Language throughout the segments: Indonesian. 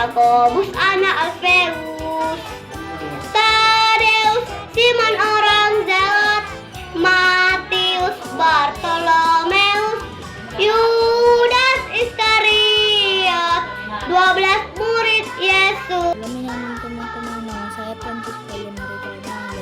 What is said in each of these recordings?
Yakobus anak Alfeus, Tadeus, Simon orang Zealot, Matius, Bartolomeus, Yudas Iskariot, 12 murid Yesus. Shalom teman-teman, nama saya Francis Kalian Marita dan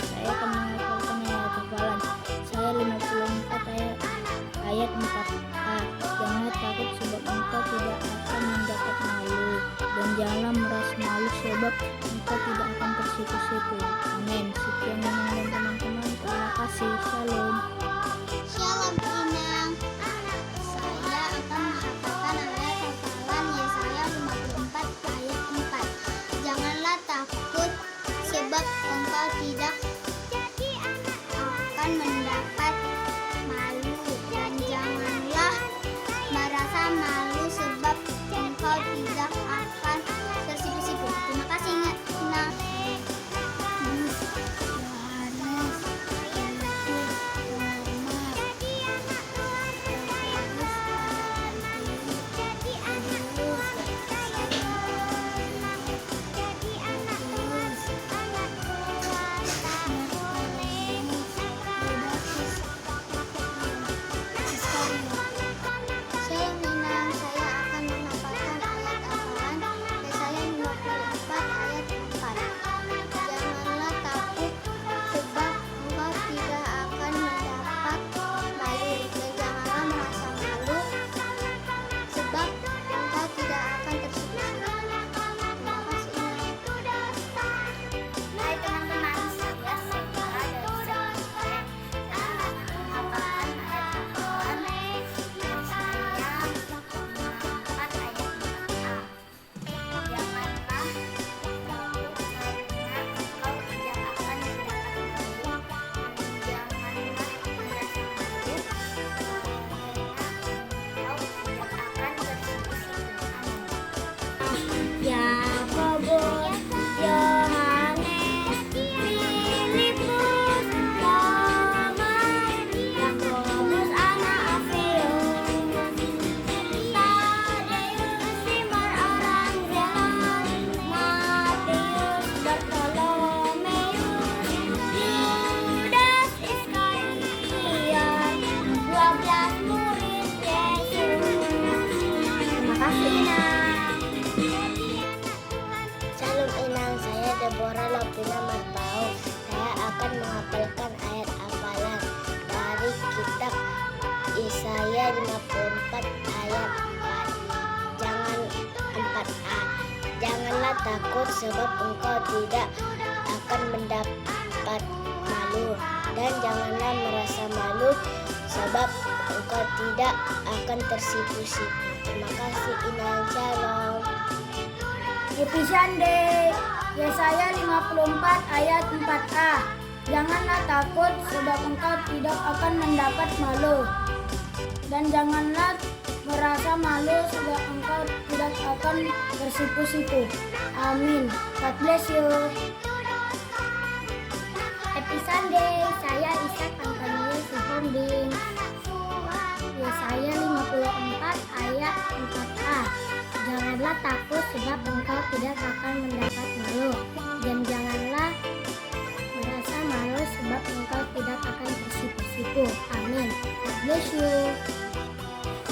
saya akan menghafalkan ayat hafalan. Saya 54 ayat 4a. Janganlah takut sebab engkau tidak akan mendapat malu, dan janganlah merasa malu sebab engkau tidak akan tersipu-sipu. Amin. Sekian yang teman-teman. Terima kasih. Shalom. Shalom Inang. Saya akan menghafalkan ayat hafalan Yesaya 54 ayat 4. Janganlah takut sebab engkau tidak akan mendapat malu, dan janganlah merasa malu sebab engkau tidak akan tersipu-sipu. Terima kasih Inang. Shalom Inang, saya akan menghafalkan ayat hafalan Yesaya 54 ayat 4. Janganlah takut sebab engkau tidak akan mendapat malu, dan janganlah merasa malu sebab engkau tidak akan tersipu-sipu. Terima kasih Inang. Hai teman-teman, saya Sarah dari saya menghafalkan ayat hafalan Yesaya 54 ayat 4a. Janganlah takut karena engkau tidak akan mendapat malu, dan janganlah merasa malu karena engkau tidak akan tersipu-sipu. Yakobus, Yohanes, Filipus, Thomas, Yakobus anak Alfeus, Tadeus, Simon orang Zealot, Matius, Bartolomeus, Yudas Iskariot, 12 murid Yesus. Terima kasih Inang. Shalom Inang, saya Deborah Lovina Marpau. Saya akan menghafalkan ayat hafalan dari kitab Yesaya 54 ayat 4. 4a. Janganlah takut sebab engkau tidak akan mendapat malu, dan janganlah merasa malu sebab engkau tidak akan tersipu-sipu. Terima kasih Inang. Shalom. Happy Sunday. Yesaya 54 ayat 4a. Janganlah takut sebab engkau tidak akan mendapat malu, dan janganlah merasa malu sebab engkau tidak akan tersipu-sipu. Amin. God bless you. Happy Sunday, saya Ishak Antonius Suhombing. Yesaya 54 ayat 4a. Janganlah takut sebab engkau tidak akan mendapat malu, dan janganlah merasa malu sebab engkau tidak akan tersipu-sipu. Amin. God bless you.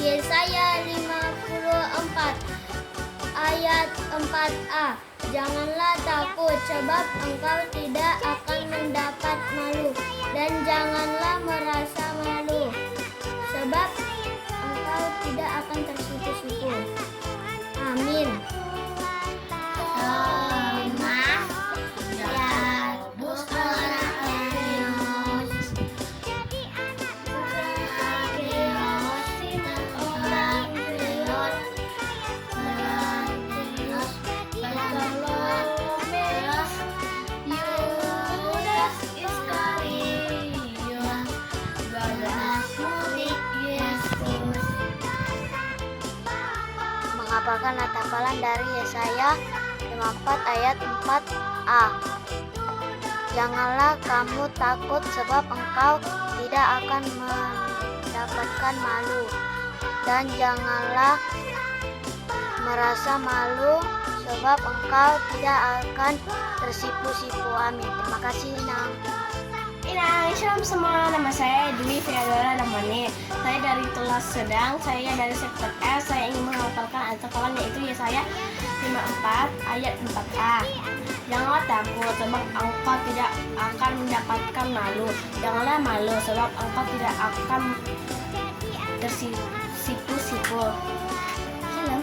Yesaya 54 ayat 4a. Janganlah takut sebab engkau tidak akan mendapat malu, dan janganlah merasa malu sebab engkau tidak akan tersipu-sipu. Amin. Menghafalkan ayat hafalan dari Yesaya 54 ayat 4a. Janganlah kamu takut sebab engkau tidak akan mendapatkan malu, dan janganlah merasa malu sebab engkau tidak akan tersipu-sipu. Amin. Terima kasih, Nang. Shalom semua, nama saya Dwi Fiadora Damani. Saya dari Tulas Sedang, saya dari sektor F. Saya ingin menghafalkan ayat hafalan yaitu Yesaya 54 ayat 4a. Janganlah takut sebab engkau tidak akan mendapatkan malu. Janganlah malu sebab engkau tidak akan tersipu-sipu. Shalom.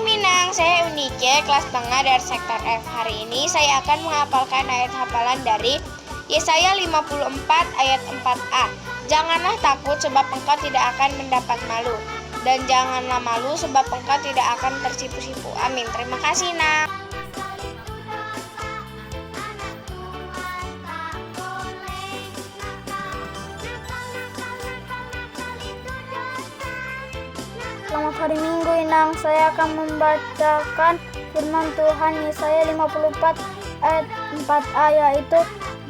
Minang, saya Unice, kelas tengah dari sektor F. Hari ini saya akan menghafalkan ayat hafalan dari Yesaya 54 ayat 4a. Janganlah takut sebab engkau tidak akan mendapat malu, dan janganlah malu sebab engkau tidak akan tersipu-sipu. Amin. Terima kasih, Nak. Selamat hari Minggu, Inang. Saya akan membacakan firman Tuhan Yesaya 54 ayat 4a, yaitu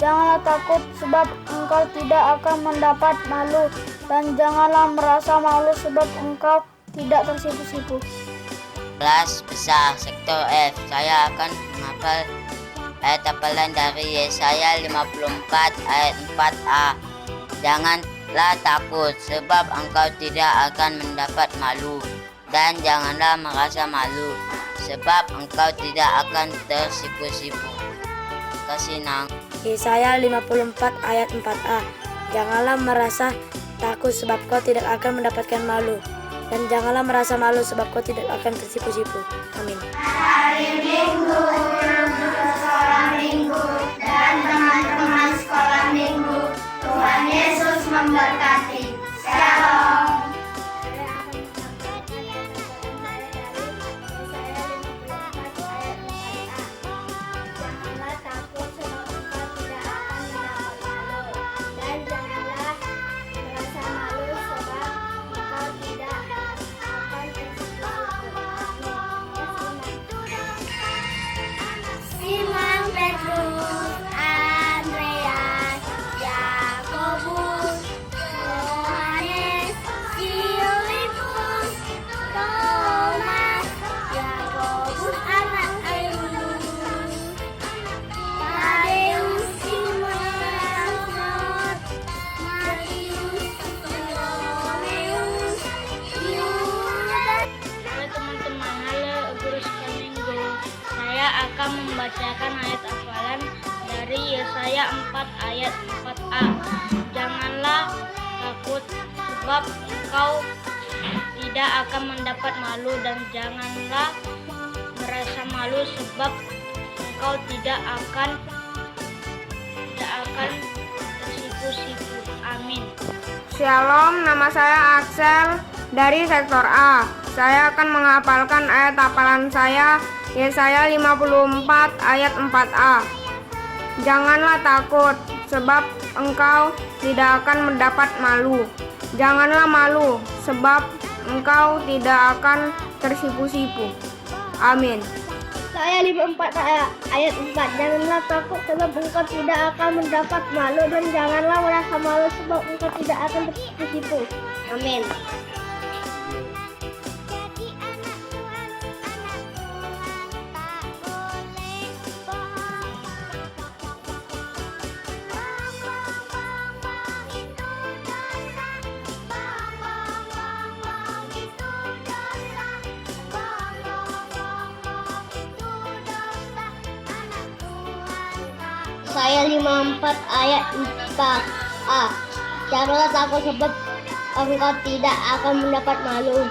janganlah takut sebab engkau tidak akan mendapat malu, dan janganlah merasa malu sebab engkau tidak tersipu-sipu. Kelas besar sektor F, saya akan menghafal ayat hafalan dari Yesaya 54 ayat 4a. Janganlah takut sebab engkau tidak akan mendapat malu, dan janganlah merasa malu sebab engkau tidak akan tersipu-sipu. Kasih, Nang. Yesaya 54 ayat 4a. Janganlah merasa takut sebab kau tidak akan mendapatkan malu, dan janganlah merasa malu sebab kau tidak akan tersipu-sipu. Amin. Hari Minggu, guru sekolah minggu, dan teman-teman sekolah minggu. Tuhan Yesus memberkati. Shalom. Janganlah takut sebab engkau tidak akan mendapat malu, dan janganlah merasa malu sebab engkau tidak akan tersipu-sipu. Simon Petrus, Andreas, Yakobus, Yohanes, Filipus, Thomas, Yakobus anak Alfeus, Tadeus, Simon Iskariote, Matius, Bartolomeus, Yudas. Halo teman-teman, halo guru sekolah minggu. Saya akan membacakan ayat hafalan dari Yesaya 4 ayat 4a. Janganlah takut sebab engkau tidak akan mendapat malu, dan janganlah merasa malu sebab engkau tidak akan tersipu-sipu. Amin. Shalom, nama saya Axel dari sektor A. Saya akan menghafalkan ayat hafalan saya Yesaya 54 ayat 4a. Janganlah takut sebab engkau tidak akan mendapat malu. Janganlah malu sebab engkau tidak akan tersipu-sipu. Amin. Saya 54 ayat 4. Janganlah takut sebab engkau tidak akan mendapat malu, dan janganlah merasa malu sebab engkau tidak akan tersipu-sipu. Amin. Saya 54 ayat 4a. Janganlah takut sebab engkau tidak akan mendapat malu,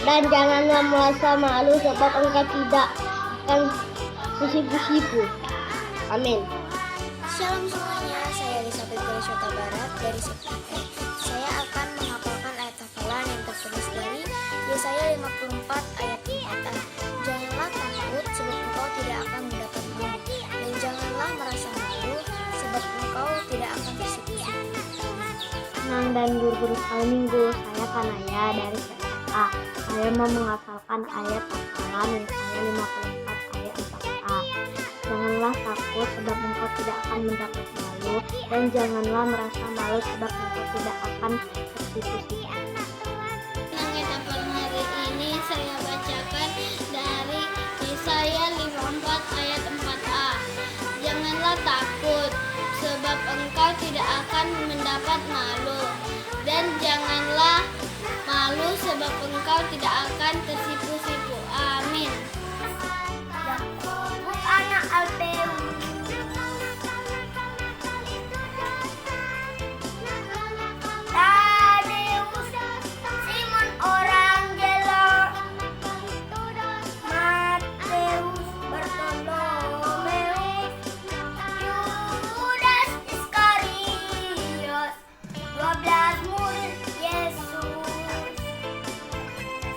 dan janganlah merasa malu sebab engkau tidak akan tersipu-sipu. Amin. Shalom semuanya, saya Elizabeth dari Kota Barat dari sektor E. Saya akan menghafalkan ayat hafalan yang tertulis dari Yesaya 54 ayat 4a. Janganlah takut sebab engkau tidak akan mendapat malu, dan janganlah merasa malu sebab engkau tidak akan tersipu-sipu. Nang dan guru-guru sekolah minggu, saya Kanaya dari sektor A. Saya mau menghafalkan ayat hafalan Yesaya 54 ayat 4a. Janganlah takut sebab engkau tidak akan mendapat malu, dan janganlah merasa malu sebab engkau tidak akan tersipu-sipu. Kita hari ini saya bacakan dari Yesaya 54 ayat 4a. Janganlah takut, sebab engkau tidak akan mendapat malu, dan janganlah malu sebab engkau tidak akan tersipu-sipu. Amin. Yakobus anak Alfeus, Tadeus, Simon orang Gelor, Mateus, Bartolomeus, Yudas Iskariot, 12 murid Yesus.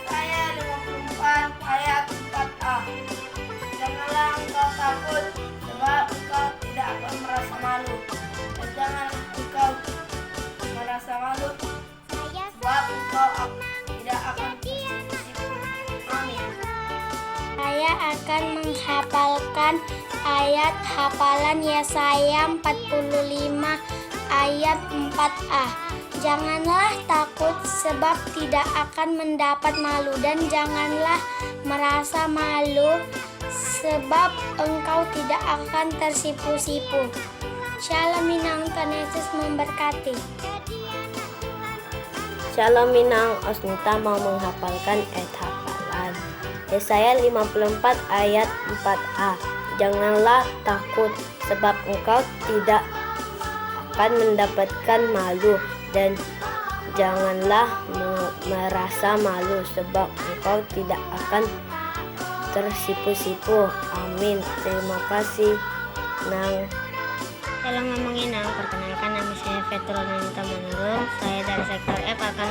Saya 54 ayat 4a. Janganlah engkau takut, sebab engkau tidak akan merasa malu. Dan jangan engkau merasa malu, sebab engkau tidak akan tersipu-sipu. Amin. Saya akan menghafalkan ayat hafalan Yesaya 45 ayat 4a. Janganlah takut sebab tidak akan mendapat malu, dan janganlah merasa malu sebab engkau tidak akan tersipu-sipu. Shalom Minang, Tuhan Yesus memberkati. Shalom Minang, Osnita mau menghafalkan ayat hafalan Yesaya 54 ayat 4a. Janganlah takut sebab engkau tidak akan mendapatkan malu, dan janganlah merasa malu sebab engkau tidak akan tersipu-sipu. Amin. Terima kasih Nang. Salam ngomongin Nang, perkenalkan nama saya Petronita Manurung. Saya dari sektor F akan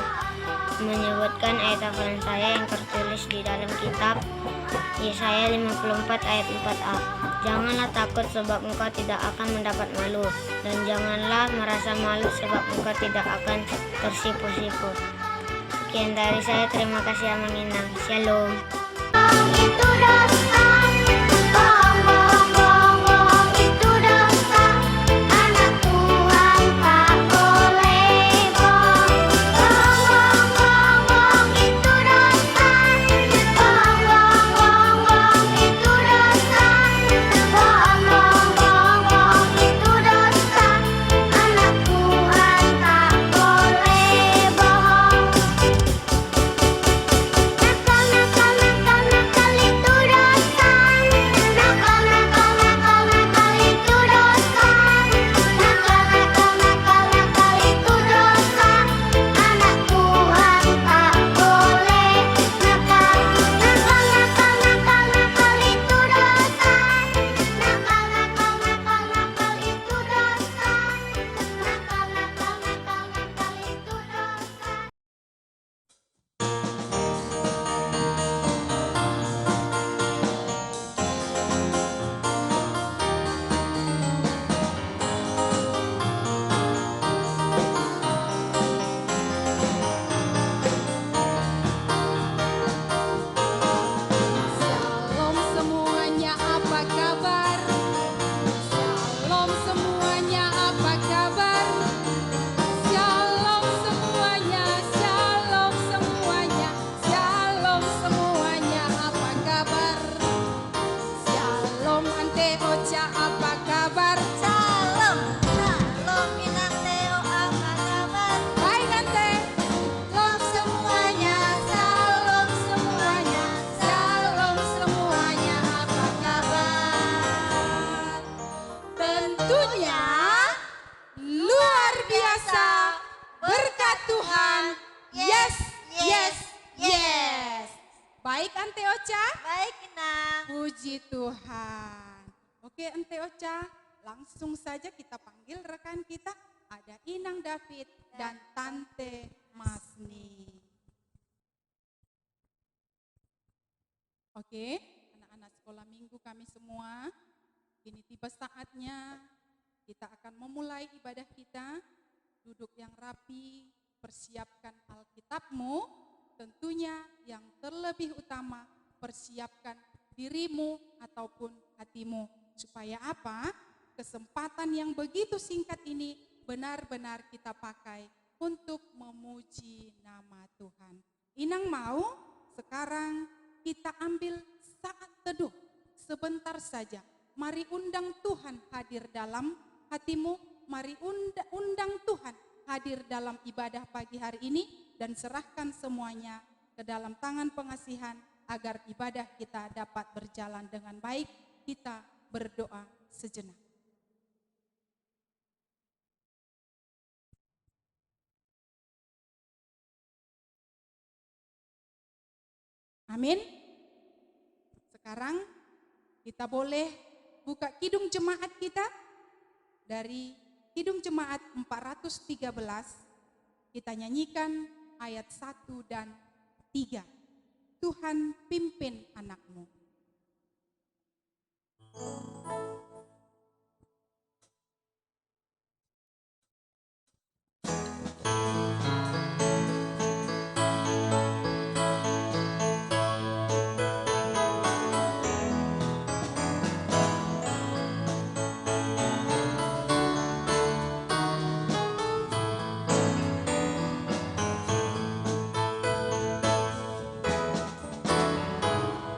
menyebutkan ayat hafalan saya yang tertulis di dalam kitab Yesaya 54 ayat 4a. Janganlah takut sebab engkau tidak akan mendapat malu, dan janganlah merasa malu sebab engkau tidak akan tersipu-sipu. Sekian dari saya, terima kasih Aminang. Shalom. Itu dosa, bohong itu dosa, anak Tuhan tak boleh bohong. Bohong itu dosa, bohong itu dosa, bohong itu dosa, anak Tuhan tak boleh bohong. Nakal itu dosa, nakal itu dosa, nakal itu dosa, anak Tuhan tak boleh nakal. Nakal itu dosa, nakal itu dosa, nakal itu dosa. Shalom semuanya, apa kabar? Shalom semuanya, apa kabar? Shalom semuanya, shalom semuanya, shalom semuanya, apa kabar? Shalom Ante Ocha, apa kabar? Shalom, shalom Minang Teo, apa kabar? Baik Ante, shalom semuanya, shalom semuanya, shalom semuanya, apa kabar? Tentunya luar biasa, berkat Tuhan, yes, yes, yes. Baik Ante Ocha? Baik Inang. Puji Tuhan. Oke Ante Ocha, langsung saja kita panggil rekan kita. Ada Inang David dan Tante Masni. Oke, anak-anak sekolah minggu kami semua, kini tiba saatnya kita akan memulai ibadah kita. Duduk yang rapi, persiapkan Alkitabmu, tentunya yang terlebih utama persiapkan dirimu ataupun hatimu. Supaya apa? Kesempatan yang begitu singkat ini benar-benar kita pakai untuk memuji nama Tuhan. Inang mau sekarang kita ambil saat teduh sebentar saja. Mari undang Tuhan hadir dalam hatimu. Mari undang Tuhan hadir dalam ibadah pagi hari ini dan serahkan semuanya ke dalam tangan pengasihan agar ibadah kita dapat berjalan dengan baik. Kita berdoa sejenak. Amin. Sekarang kita boleh buka kidung jemaat kita. Dari kidung jemaat 413 kita nyanyikan ayat 1 dan 3. Tuhan pimpin anakmu.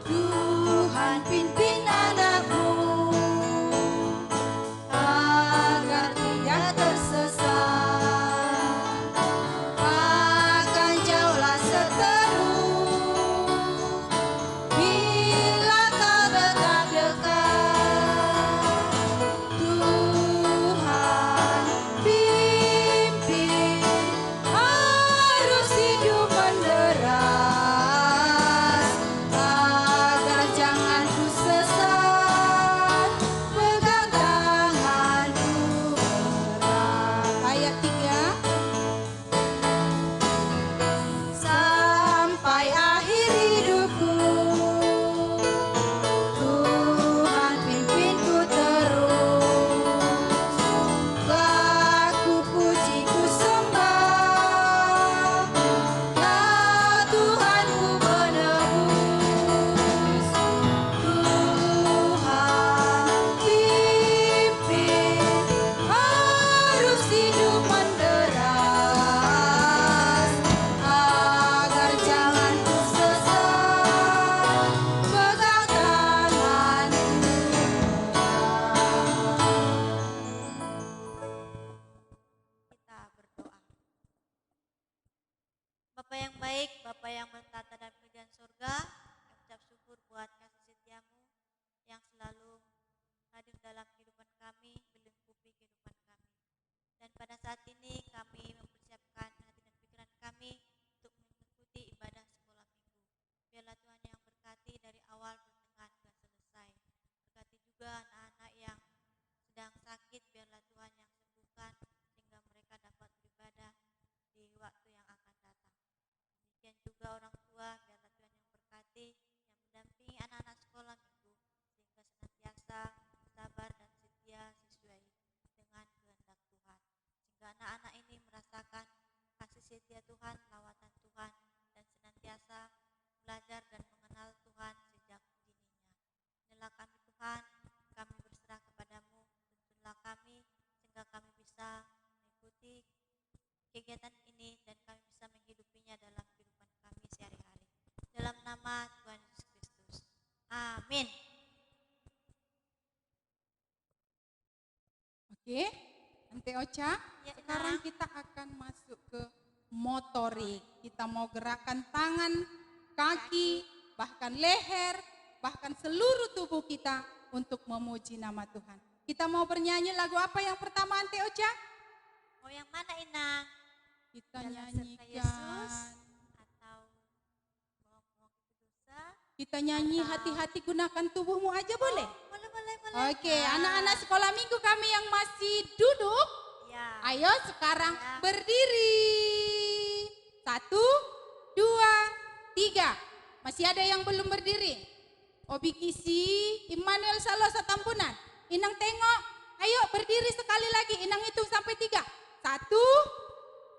Tuhan pimpin anakmu agar tidak tersesat, akan jauhlah seteru bila kau dekat-dekat. Tuhan pimpin, harus hidup menderas, agar jangan ku sesat, pegang tanganku erat. Ayat 3. Sampai akhir hidupku, Tuhan pimpinku terus. Ku puji, ku sembah, ya Tuhanku penebus. Tuhan pimpin, harus hidup menderas, agar jangan ku sesat, pegang tanganku Kita berdoa. Bapa yang baik, Bapa yang bertata dan kerajaan surga, kami ucap syukur buat kasih setiamu yang selalu hadir dalam kehidupan kami, melingkupi kehidupan kami. Dan pada saat ini kami mempersiapkan hati dan pikiran kami untuk mengikuti ibadah sekolah minggu. Biarlah Tuhan yang berkati dari awal, pertengahan, hingga selesai. Berkati juga anak-anak yang sedang sakit, biarlah Tuhan yang sembuhkan sehingga mereka dapat beribadah di waktu yang akan datang. Demikian juga orang tua, biarlah Tuhan yang berkati, yang mendampingi anak-anak sekolah minggu sehingga senantiasa sabar dan setia sesuai dengan kehendak Tuhan. Sehingga anak-anak ini merasakan kasih setia Tuhan, lawatan Tuhan, dan senantiasa belajar dan mengenal Tuhan sejak dininya. Inilah kami Tuhan, kami berserah kepadamu, tuntunlah kami sehingga kami bisa mengikuti kegiatan ini dan kami bisa menghidupinya dalam kehidupan kami sehari-hari. Dalam nama Tuhan Yesus Kristus. Amin. Oke, Ante Ocha, Ya, sekarang kita akan masuk ke motorik. Kita mau gerakan tangan, kaki, bahkan leher, bahkan seluruh tubuh kita untuk memuji nama Tuhan. Kita mau bernyanyi lagu apa yang pertama, Ante Ocha? Mau yang mana, Inang? Kita Jalan serta nyanyikan. Yesus atau mau dosa? Kita nyanyi Atau- hati-hati gunakan tubuhmu aja boleh? Boleh, boleh, boleh. Oke, anak-anak sekolah minggu kami yang masih duduk, Ya. ayo sekarang Ya. berdiri. 1, 2, 3. Masih ada yang belum berdiri? Obi Kisi, Immanuel Salosa Tampunan. Inang tengok, ayo berdiri sekali lagi. Inang hitung sampai 3. 1,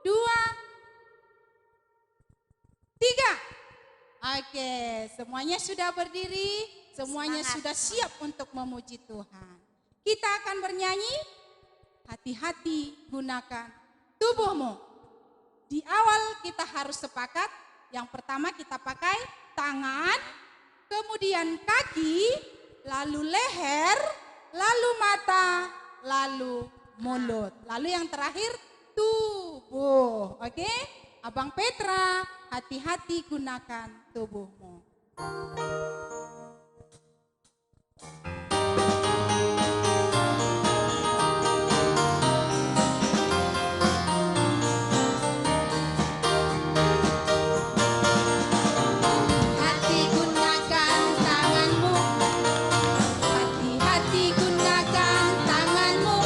2, 3. Oke, semuanya sudah berdiri, semuanya sudah siap untuk memuji Tuhan. Kita akan bernyanyi, hati-hati gunakan tubuhmu. Di awal kita harus sepakat, yang pertama kita pakai tangan, kemudian kaki, lalu leher, lalu mata, lalu mulut. Lalu yang terakhir tubuh. Oke? Abang Petra, hati-hati gunakan tubuhmu. Hati gunakan tanganmu, hati-hati gunakan tanganmu,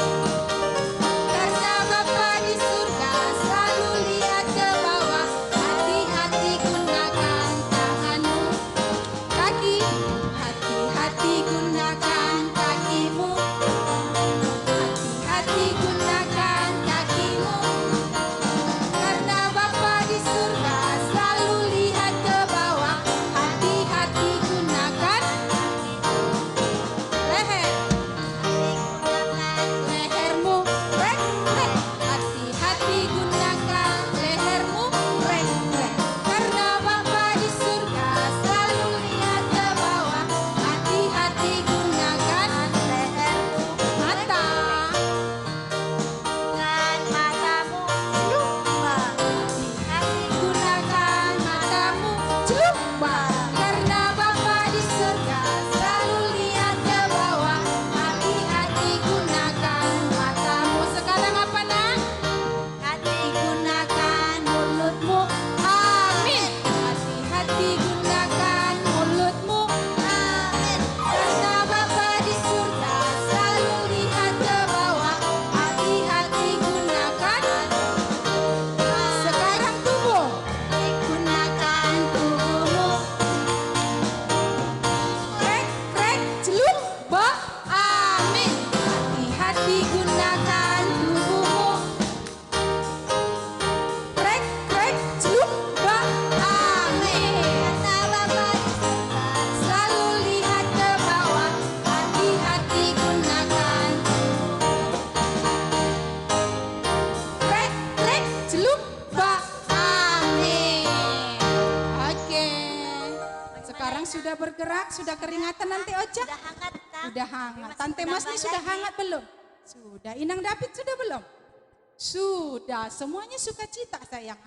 karena Bapa di surga selalu lihat ke bawah. Hati-hati gunakan tanganmu, kaki, hati-hati gunakan kakimu, hati-hati gunakan kakimu, karena Bapa di surga selalu lihat ke bawah. Hati-hati gunakan leher, lehermu, rek, rek. Hati-hati gunakan lehermu, rek, rek. Karena Bapa di surga selalu lihat ke bawah. Hati-hati gunakan lehermu, mata. Dengan matamu lupa. Hati gunakan matamu, coba. Karena Bapa di surga selalu lihat ke bawah. Hati-hati gunakan matamu. Sekarang apa nak? Hati gunakan mulutmu, amin. Hati-hati gunakan mulutmu, amin. Karena Bapa di surga selalu lihat ke bawah. Hati-hati gunakan. Sekarang tubuh, gunakan tubuhmu. Rek, rek, celup, ba, amin. Hati-hati gunakan tubuhmu. Rek, rek, celup, ba, amin. Karena Bapa di surga selalu lihat ke bawah. Hati-hati gunakan. Rek, rek, celup, ba, amin. Oke. Sekarang sudah bergerak, sudah keringatan nanti Ocha? Udah hangat kak. Sudah hangat. Masih Tante menambah Masni sudah lagi. hangat belum? Sudah. Inang David sudah belum? Sudah. Semuanya sukacita sayang.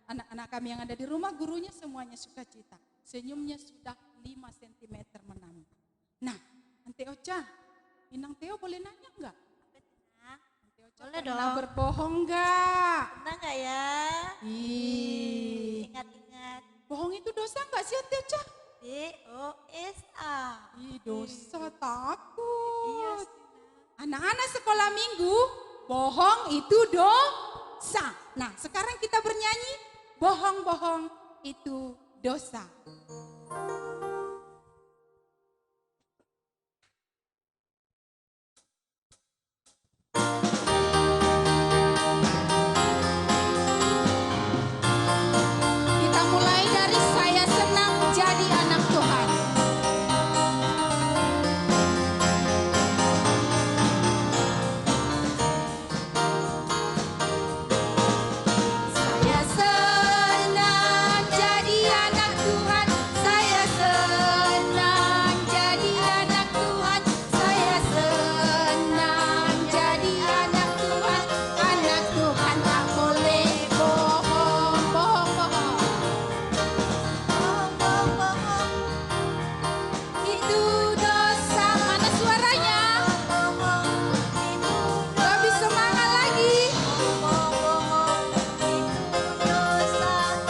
Anak-anak kami yang ada di rumah, gurunya semuanya sukacita. Senyumnya sudah 5 cm menambah. Nah, Tante Ocha, Inang Teo boleh nanya enggak? Tante Ocha Boleh pernah dong. berbohong enggak? Pernah nggak ya? Ingat-ingat. Bohong itu dosa enggak sih Tante Ocha? DOSA. Dosa Iya takut. sih, Nak. Anak-anak sekolah minggu, bohong itu dosa. Nah, sekarang kita bernyanyi, bohong-bohong itu dosa. Kita mulai dari saya senang jadi anak Tuhan. Saya senang jadi anak Tuhan. Saya senang jadi anak Tuhan. Saya senang jadi anak Tuhan. Anak Tuhan tak boleh bohong, bohong, bohong. Bohong. Itu dosa. Mana suaranya? Lebih semangat lagi.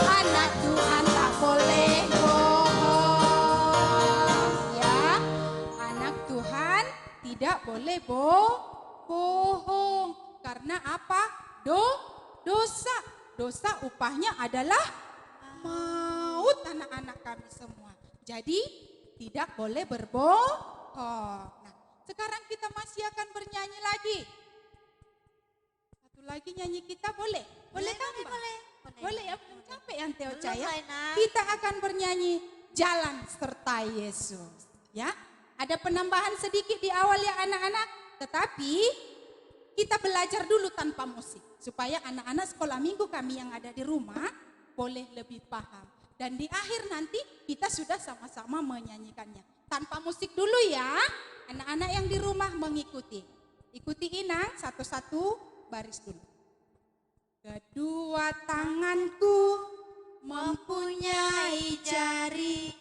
Anak Tuhan tak boleh bohong. Ya, anak Tuhan tidak boleh bohong. Karena apa? Dosa. Dosa upahnya adalah maut anak-anak kami semua. Jadi tidak boleh berbohong. Nah, sekarang kita masih akan bernyanyi lagi. Satu lagi nyanyi kita boleh? Boleh tambah? Boleh. Boleh ya, belum capek yang Teoca Belum, ya. Raina. Kita akan bernyanyi Jalan Serta Yesus. Ya, ada penambahan sedikit di awal ya anak-anak. Tetapi kita belajar dulu tanpa musik. Supaya anak-anak sekolah minggu kami yang ada di rumah boleh lebih paham. Dan di akhir nanti kita sudah sama-sama menyanyikannya. Tanpa musik dulu ya, anak-anak yang di rumah mengikuti. Ikuti Inang satu-satu baris dulu. Kedua tanganku mempunyai jari,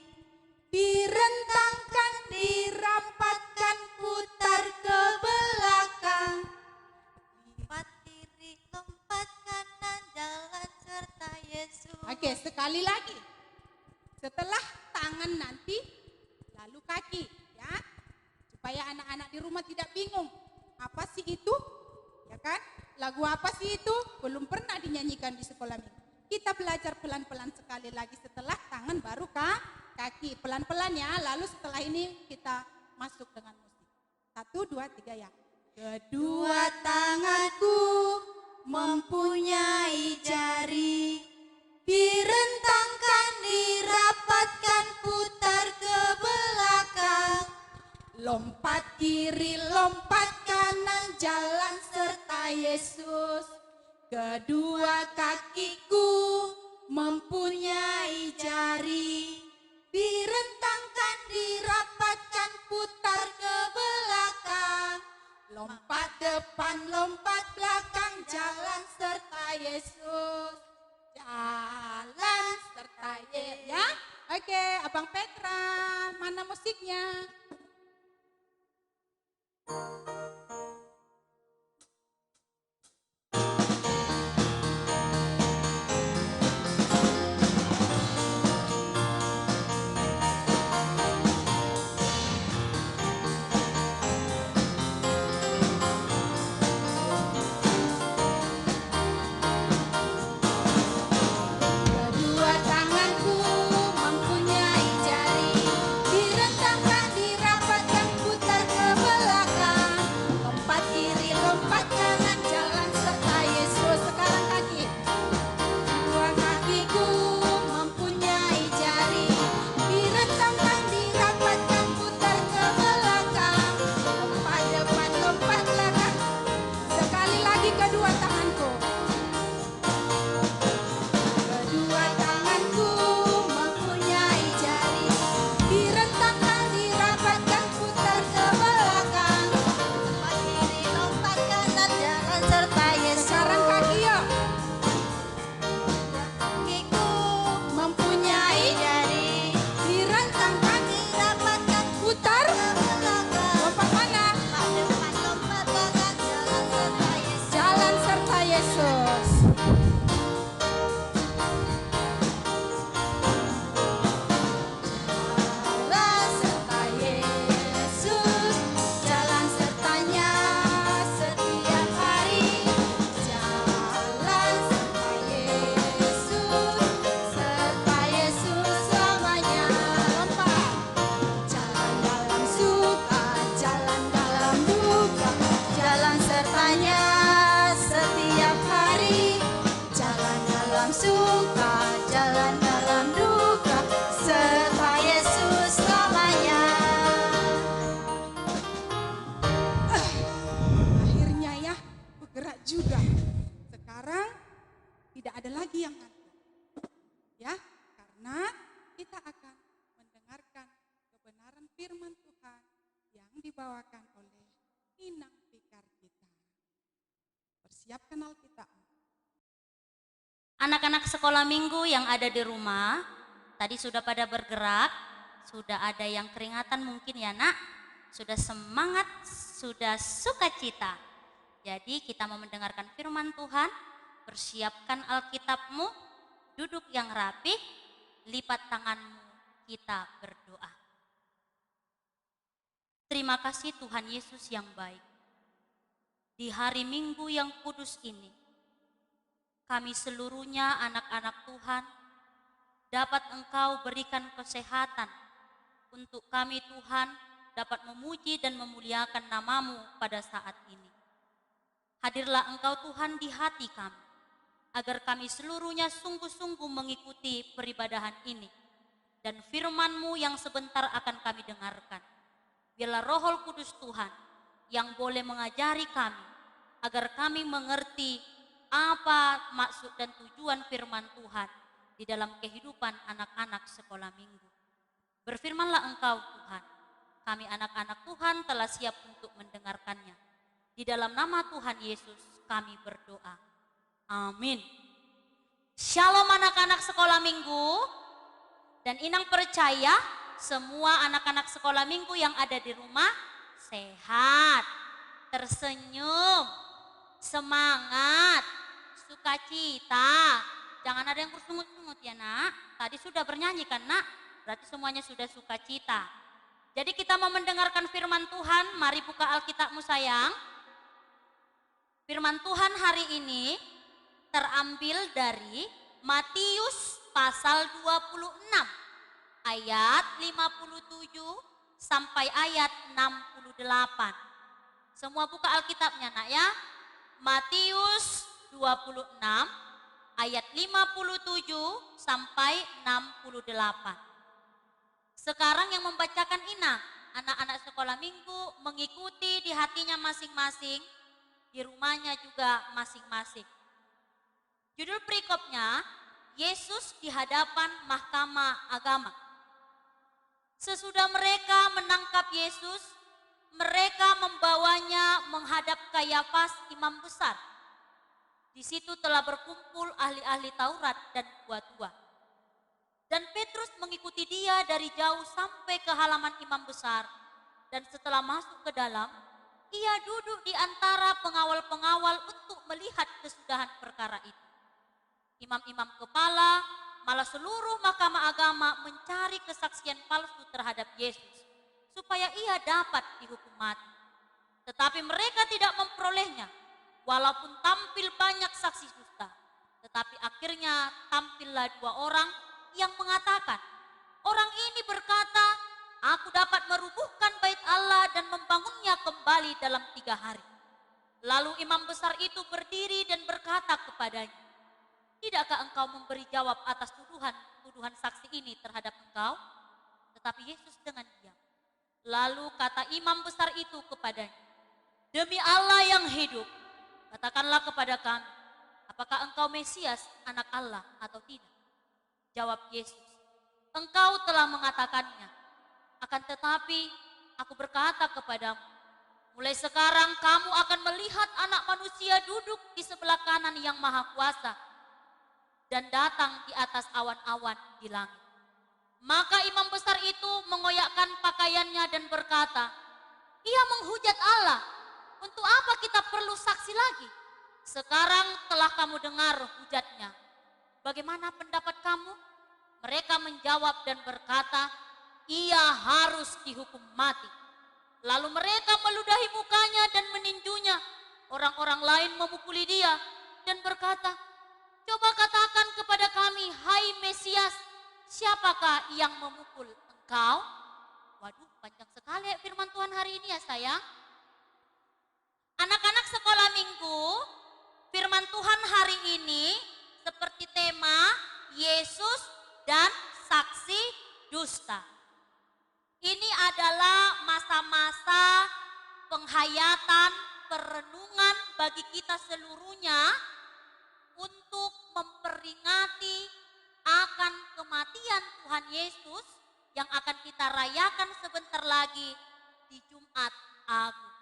direntangkan, dirapatkan, putar ke belakang. Lompat kiri, lompat kanan, jalan serta Yesus. Oke, sekali lagi. Setelah tangan nanti, lalu kaki, ya. Supaya anak-anak di rumah tidak bingung. Apa sih itu? Ya kan? Lagu apa sih itu? Belum pernah dinyanyikan di sekolah minggu. Kita belajar pelan-pelan sekali lagi setelah tangan baru kaki. Pelan-pelan ya, lalu setelah ini kita masuk dengan musik. 1, 2, 3 ya. Kedua tanganku mempunyai jari, direntangkan, dirapatkan, putar ke belakang. Lompat kiri, lompat kanan, jalan serta Yesus. Kedua kakiku mempunyai jari, direntangkan, dirapatkan, putar ke belakang. Lompat depan, lompat belakang, jalan serta Yesus. Jalan serta Yesus. Ya, oke, Abang Petra, mana musiknya? Kedua tanganku mempunyai jari, direntangkan, dirapatkan, putar ke belakang. Lompat kiri, lompat kanan, jalan serta Yesus. Sekarang kaki. Dua kakiku mempunyai jari, direntangkan, dirapatkan, putar ke belakang. Lompat depan, lompat belakang. Sekali lagi kedua tanganku. Kedua tanganku mempunyai jari, direntangkan, dirapatkan, putar ke belakang. Lompat kiri, lompat kanan, jalan serta Yesus. Sekarang kaki yuk. Kakiku Mempunyai jari, direntangkan, dirapatkan, putar. ke belakang. Lompat mana? Lompat depan, lompat belakang, jalan serta Yesus. Jalan serta Yesus. Jalan serta Yesus, jalan sertanya setiap hari. Jalan serta Yesus selamanya. Lompat. Jalan dalam suka, jalan dalam duka, jalan sertanya setiap hari. Jalan dalam suka, jalan dalam duka, serta Yesus selamanya. Akhirnya ya, bergerak juga. Sekarang tidak ada lagi yang ngantuk. Ya, karena kita akan mendengarkan kebenaran firman Tuhan yang dibawakan oleh Inang Fikar kita. Persiapkan Alkitab. Anak-anak sekolah minggu yang ada di rumah, tadi sudah pada bergerak, sudah ada yang keringatan mungkin ya nak, sudah semangat, sudah sukacita. Jadi kita mau mendengarkan firman Tuhan, persiapkan Alkitabmu, duduk yang rapih, lipat tanganmu, kita berdoa. Terima kasih Tuhan Yesus yang baik. Di hari Minggu yang kudus ini, kami seluruhnya anak-anak Tuhan dapat Engkau berikan kesehatan untuk kami Tuhan dapat memuji dan memuliakan nama-Mu pada saat ini. Hadirlah Engkau Tuhan di hati kami. agar kami seluruhnya sungguh-sungguh mengikuti peribadahan ini. Dan firman-Mu yang sebentar akan kami dengarkan. Biarlah Roh Kudus Tuhan yang boleh mengajari kami, agar kami mengerti apa maksud dan tujuan firman Tuhan di dalam kehidupan anak-anak sekolah minggu. Berfirmanlah Engkau Tuhan, kami anak-anak Tuhan telah siap untuk mendengarkannya. Di dalam nama Tuhan Yesus kami berdoa. Amin. Shalom anak-anak sekolah minggu. Dan Inang percaya semua anak-anak sekolah minggu yang ada di rumah sehat, tersenyum, semangat, sukacita. Jangan ada yang bersungut-sungut ya nak. Tadi sudah bernyanyi kan nak? Berarti semuanya sudah sukacita. Jadi kita mau mendengarkan firman Tuhan. Mari buka Alkitabmu sayang. Firman Tuhan hari ini terambil dari Matius pasal 26 ayat 57 sampai ayat 68. Semua buka Alkitabnya nak ya. Matius 26 ayat 57 sampai 68. Sekarang yang membacakan Inang, anak-anak sekolah minggu mengikuti di hatinya masing-masing, di rumahnya juga masing-masing. Judul perikopnya, Yesus di hadapan mahkamah agama. Sesudah mereka menangkap Yesus, mereka membawanya menghadap Kayafas imam besar. Di situ telah berkumpul ahli-ahli Taurat dan tua-tua. Dan Petrus mengikuti dia dari jauh sampai ke halaman imam besar. Dan setelah masuk ke dalam, ia duduk di antara pengawal-pengawal untuk melihat kesudahan perkara itu. Imam-imam kepala, malah seluruh mahkamah agama mencari kesaksian palsu terhadap Yesus, supaya ia dapat dihukum mati. Tetapi mereka tidak memperolehnya, walaupun tampil banyak saksi dusta. Tetapi akhirnya tampillah dua orang yang mengatakan, orang ini berkata, aku dapat merubuhkan bait Allah dan membangunnya kembali dalam 3 hari. Lalu imam besar itu berdiri dan berkata kepadanya, tidakkah engkau memberi jawab atas tuduhan saksi ini terhadap engkau? Tetapi Yesus dengan diam. Lalu kata imam besar itu kepadanya, demi Allah yang hidup, katakanlah kepada kami, apakah engkau Mesias, anak Allah atau tidak? Jawab Yesus, engkau telah mengatakannya. Akan tetapi aku berkata kepadamu, mulai sekarang kamu akan melihat Anak Manusia duduk di sebelah kanan Yang Maha Kuasa dan datang di atas awan-awan di langit. Maka imam besar itu mengoyakkan pakaiannya dan berkata, ia menghujat Allah. Untuk apa kita perlu saksi lagi? Sekarang telah kamu dengar hujatnya. Bagaimana pendapat kamu? Mereka menjawab dan berkata, ia harus dihukum mati. Lalu mereka meludahi mukanya dan meninjunya. Orang-orang lain memukuli dia dan berkata, coba katakan kepada kami, hai Mesias, siapakah yang memukul engkau? Waduh, panjang sekali ya firman Tuhan hari ini ya sayang. Anak-anak sekolah minggu, firman Tuhan hari ini seperti tema Yesus dan saksi dusta. Ini adalah masa-masa penghayatan, perenungan bagi kita seluruhnya untuk memperingati akan kematian Tuhan Yesus yang akan kita rayakan sebentar lagi di Jumat Agung.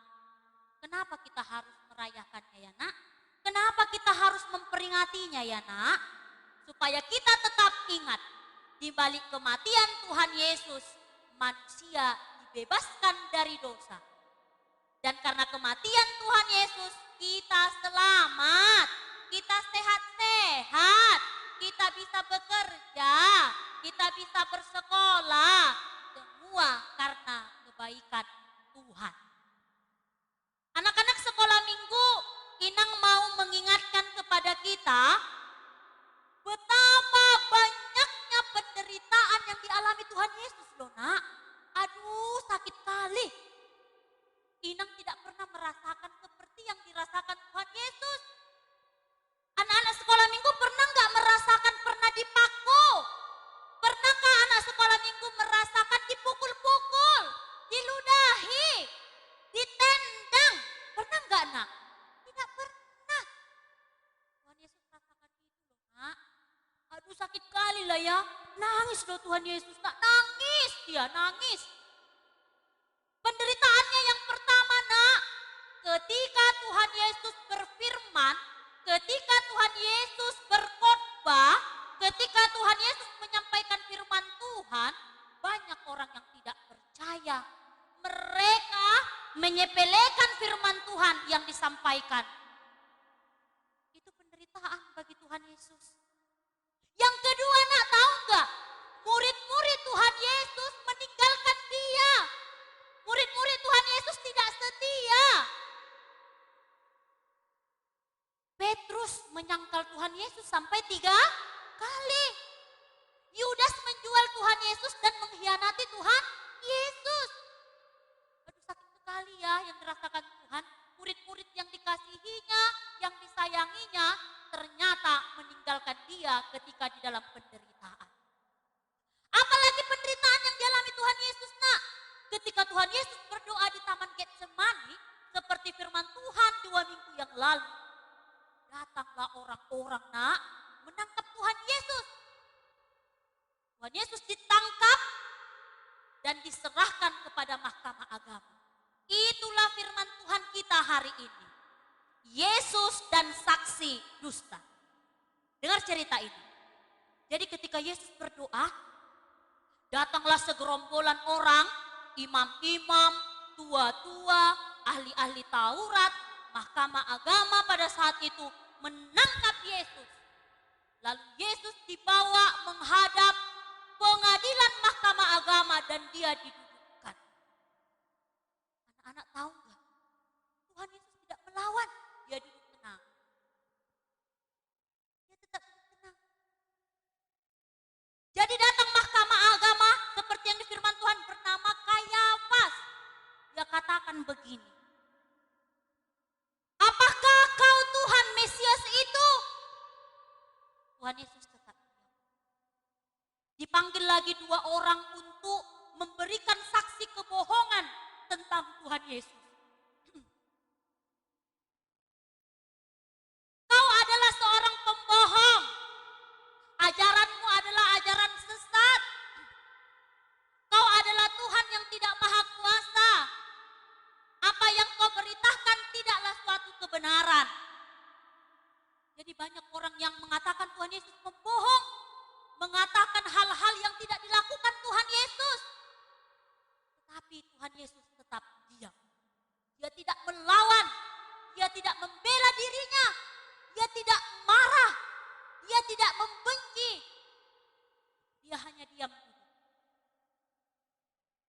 Kenapa kita harus merayakannya ya nak? Kenapa kita harus memperingatinya ya nak? Supaya kita tetap ingat, di balik kematian Tuhan Yesus, manusia dibebaskan dari dosa. Dan karena kematian Tuhan Yesus, kita selamat, kita sehat-sehat, kita bisa bekerja, kita bisa bersekolah, semua karena kebaikan Tuhan. Anak-anak sekolah minggu, Inang mau mengingatkan kepada kita betapa banyaknya penderitaan yang dialami Tuhan Yesus loh nak. Aduh sakit kali. Inang tidak pernah merasakan seperti yang dirasakan Tuhan Yesus. Anak-anak sekolah minggu loh Tuhan Yesus, nak nangis, dia nangis. Penderitaannya yang pertama nak, ketika Tuhan Yesus berfirman, ketika Tuhan Yesus berkhotbah, ketika Tuhan Yesus menyampaikan firman Tuhan, banyak orang yang tidak percaya. Mereka menyepelekan firman Tuhan yang disampaikan. Itu penderitaan bagi Tuhan Yesus. Yang kedua nak, tahu nggak? Murid-murid Tuhan Yesus meninggalkan dia. Murid-murid Tuhan Yesus tidak setia. Petrus menyangkal Tuhan Yesus sampai 3 kali. Yudas menjual Tuhan Yesus dan mengkhianati Tuhan Yesus. Aduh, sakit sekali ya yang dirasakan Tuhan. Murid-murid yang dikasihinya, yang disayanginya, ternyata meninggalkan dia ketika di dalam penderitaan. Apalagi penderitaan yang dialami Tuhan Yesus nak. Ketika Tuhan Yesus berdoa di Taman Getsemani, seperti firman Tuhan 2 minggu yang lalu, datanglah orang-orang nak menangkap Tuhan Yesus. Tuhan Yesus ditangkap dan diserahkan kepada mahkamah agama. Itulah firman Tuhan kita hari ini. Yesus dan saksi dusta. Dengar cerita ini. Jadi ketika Yesus berdoa, datanglah segerombolan orang, imam-imam, tua-tua, ahli-ahli Taurat, mahkamah agama pada saat itu menangkap Yesus. Lalu Yesus dibawa menghadap pengadilan mahkamah agama dan dia didudukkan. Anak-anak tahu nggak? Tuhan Yesus tidak melawan, dia duduk tenang. Dia tetap duduk tenang. Jadi datang mahkamah agama seperti yang di firman Tuhan bernama Kayafas. Dia katakan begini. Apakah kau Tuhan Mesias itu? Tuhan Yesus tetap diam. Dipanggil lagi 2 orang untuk memberikan saksi kebohongan tentang Tuhan Yesus. Kau adalah seorang pembohong. Ajaranmu adalah ajaran sesat. Kau adalah Tuhan yang tidak maha kuasa. Apa yang kau beritakan tidaklah suatu kebenaran. Jadi banyak orang yang mengatakan Tuhan Yesus membohong. Mengatakan hal-hal yang tidak dilakukan Tuhan Yesus. Tetapi Tuhan Yesus tetap diam. Dia tidak melawan. Dia tidak membela dirinya. Dia tidak marah. Dia tidak membenci. Dia hanya diam duduk.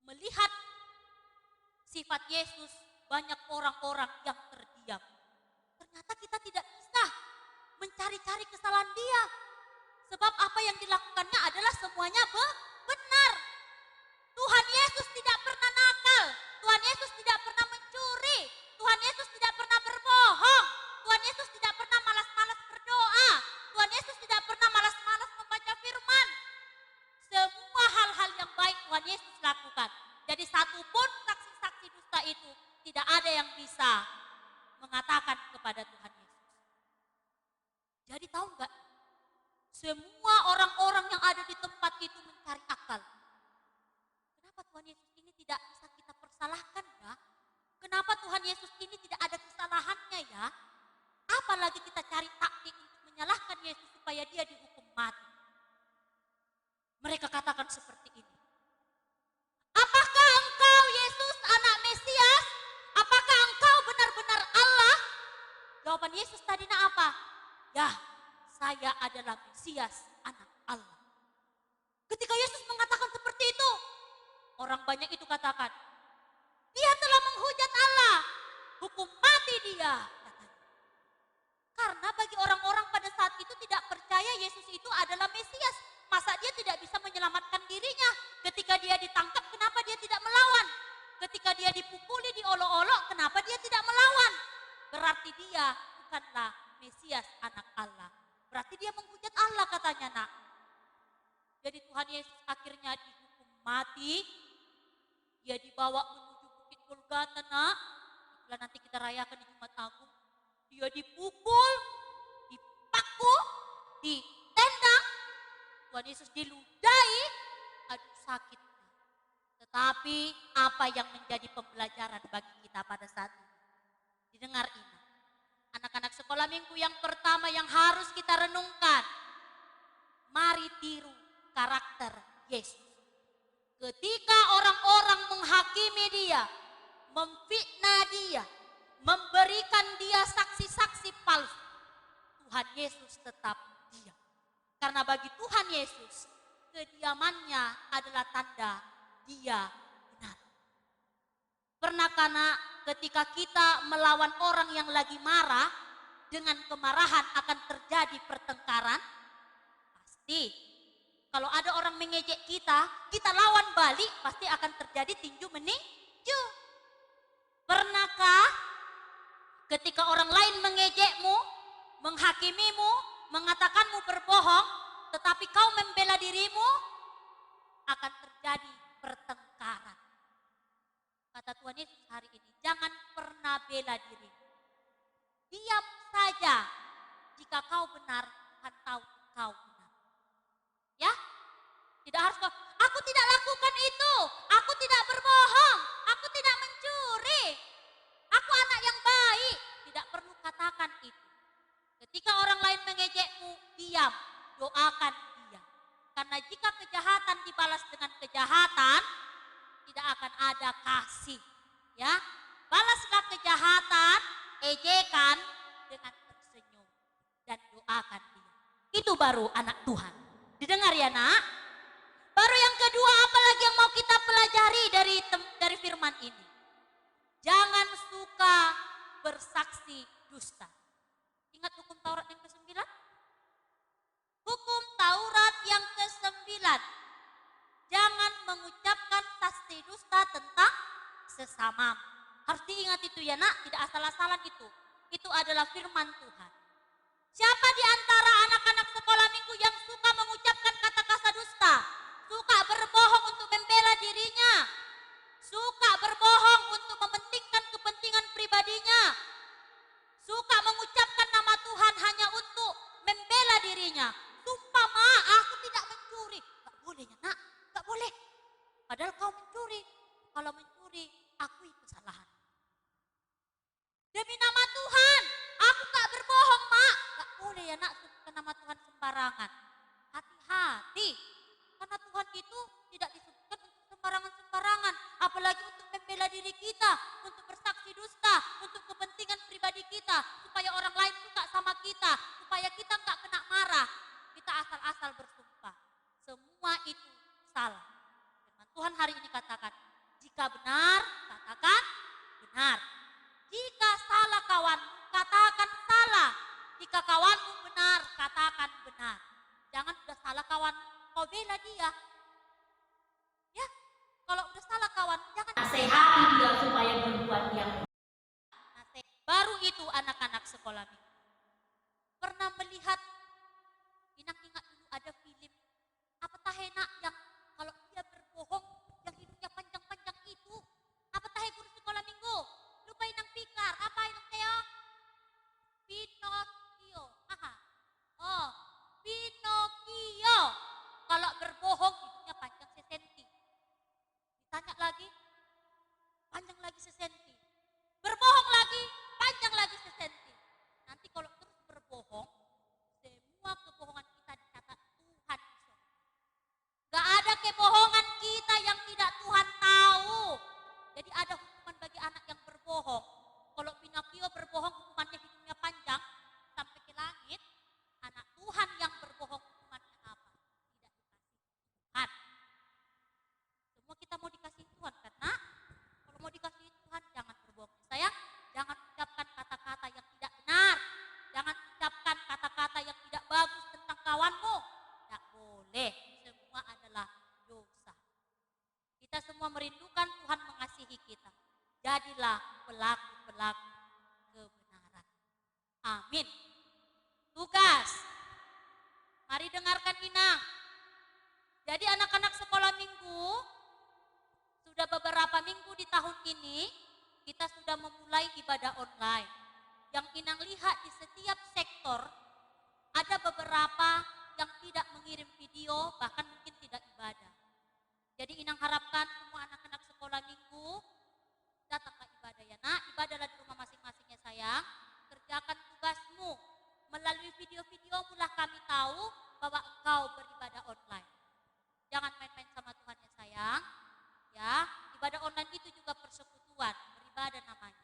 Melihat sifat Yesus, banyak orang-orang yang terdiam. Ternyata kita tidak bisa mencari-cari kesalahan dia. Sebab apa yang dilakukannya adalah semuanya benar. Tuhan Yesus tidak pernah nakal. Tuhan Yesus tidak pernah mencuri. Tuhan Yesus tidak pernah berbohong. Tuhan Yesus tidak pernah malas-malas berdoa. Tuhan Yesus tidak pernah malas-malas membaca firman. Semua hal-hal yang baik Tuhan Yesus lakukan. Jadi satupun saksi-saksi dusta itu tidak ada yang bisa mengatakan kepada Tuhan Yesus. Jadi tahu nggak? Semua orang-orang yang ada di tempat itu mencari akal. Kenapa Tuhan Yesus ini tidak bisa kita persalahkan ya? Kenapa Tuhan Yesus ini tidak ada kesalahannya ya? Apalagi kita cari taktik untuk menyalahkan Yesus supaya dia dihukum mati. Mereka katakan seperti ini. Apakah engkau Yesus anak Mesias? Apakah engkau benar-benar Allah? Jawaban Yesus tadinya apa? Ya, saya adalah Mesias anak Allah. Ketika Yesus mengatakan seperti itu, orang banyak itu katakan, dia telah menghujat Allah, hukum mati dia. Katanya. Karena bagi orang-orang pada saat itu tidak percaya Yesus itu adalah Mesias. Masa dia tidak bisa menyelamatkan dirinya? Ketika dia ditangkap, kenapa dia tidak melawan? Ketika dia dipukuli, diolok-olok, kenapa dia tidak melawan? Berarti dia bukanlah Mesias anak Allah. Berarti dia menghujat Allah katanya nak. Jadi Tuhan Yesus akhirnya dihukum mati. Dia dibawa menuju Bukit Golgota nak. Itulah nanti kita rayakan di Jumat Agung. Dia dipukul, dipaku, ditendang. Tuhan Yesus diludahi, sakitnya. Tetapi apa yang menjadi pembelajaran bagi kita pada saat ini? Didengar ini. Anak-anak sekolah minggu yang pertama yang harus kita renungkan. Mari tiru karakter Yesus. Ketika orang-orang menghakimi dia, memfitnah dia, memberikan dia saksi-saksi palsu, Tuhan Yesus tetap diam. Karena bagi Tuhan Yesus, kediamannya adalah tanda dia benar. Pernahkah nak, ketika kita melawan orang yang lagi marah, dengan kemarahan akan terjadi pertengkaran? Pasti. Kalau ada orang mengejek kita, kita lawan balik, pasti akan terjadi tinju meninju. Pernahkah ketika orang lain mengejekmu, menghakimimu, mengatakanmu berbohong, tetapi kau membela dirimu, akan terjadi pertengkaran. Kata Tuhan Yesus hari ini, jangan pernah bela diri. Diam saja jika kau benar, atau kau benar. Ya, tidak harus kau, aku tidak lakukan itu, aku tidak berbohong, aku tidak mencuri, aku anak yang baik. Tidak perlu katakan itu. Ketika orang lain mengejekmu, diam, doakan dia. Karena jika kejahatan dibalas dengan kejahatan, tidak akan ada kasih. Ya, balaslah kejahatan, ejekan dengan tersenyum dan doakan dia. Itu baru anak Tuhan. Didengar ya nak? Baru yang kedua, apalagi yang mau kita pelajari dari firman ini? Jangan suka bersaksi dusta. Ingat hukum Taurat yang ke-9? Hukum Taurat yang ke-9. Jangan mengucapkan saksi dusta tentang sesama. Harus diingat itu ya nak, tidak asal-asalan itu. Itu adalah firman Tuhan. Siapa di antara anak-anak sekolah minggu yang suka mengucapkan kata-kata dusta? Suka berbohong untuk membela dirinya? Suka berbohong untuk mementingkan kepentingan pribadinya? Suka mengucapkan nama Tuhan hanya untuk membela dirinya? Sumpah ma, aku tidak mencuri. Gak boleh ya nak, gak boleh. Padahal kau mencuri. Kalau mencuri, akui kesalahan. Demi nama Tuhan, aku gak berbohong mak. Gak boleh ya nak sebutkan nama Tuhan sembarangan. Hati-hati. Karena Tuhan itu tidak disebutkan untuk sembarangan-sembarangan. Apalagi untuk membela diri kita, untuk bersaksi dusta, untuk kepentingan pribadi kita. Supaya orang lain suka sama kita, supaya kita gak kena marah. Kita asal-asal bersumpah. Semua itu salah. Firman Tuhan hari ini katakan, jika benar, katakan benar. Jika salah kawan, katakan salah. Jika kawanmu benar, katakan benar. Jangan udah salah kawan, kau bela dia. Ya, kalau udah salah kawan, jangan nasihati dia supaya berbuat yang benar. Baru itu anak-anak sekolah minggu. Pernah melihat, ingat dulu ada film, apa tahena yang kalau dia berbohong, yang hidungnya panjang-panjang itu. Apa tahe guru sekolah minggu? Lupa inang pikar, apa inang teo? Pinocchio. Aha. Oh, Pinocchio. Kalau berbohong hidungnya panjang sesenti. Ditanya lagi, panjang lagi sesenti. Berbohong lagi, panjang lagi sesenti. Nanti kalau terus berbohong, semua kebohongan kita dicatat Tuhan di sorga. Gak ada kebohongan kita yang tidak Tuhan tahu. Jadi ada hukuman bagi anak yang berbohong. Kalau Pinocchio berbohong hukumannya hidungnya panjang sampai ke langit. Anak Tuhan yang berbohong hukumannya apa? Tidak dikasih Tuhan. Semua kita mau dikasih Tuhan karena kalau mau dikasih Tuhan jangan berbohong. Sayang, jangan ucapkan kata-kata yang tidak benar. Jangan ucapkan kata-kata yang tidak bagus tentang kawanmu. Tidak boleh. Semua adalah dosa. Kita semua merindukan Tuhan mengasihi kita. Jadilah pelaku-pelaku kebenaran. Amin. Tugas. Mari dengarkan Inang. Jadi anak-anak sekolah minggu, sudah beberapa minggu di tahun ini, kita sudah memulai ibadah online. Yang Inang lihat di setiap sektor, ada beberapa yang tidak mengirim video, bahkan mungkin tidak ibadah. Jadi Inang harapkan semua anak-anak sekolah minggu datang ke ibadah ya nak. Ibadahlah di rumah masing-masing ya sayang. Kerjakan tugasmu. Melalui video-video mulah kami tahu bahwa engkau beribadah online. Jangan main-main sama Tuhan ya sayang. Ya, ibadah online itu juga persekutuan, beribadah namanya.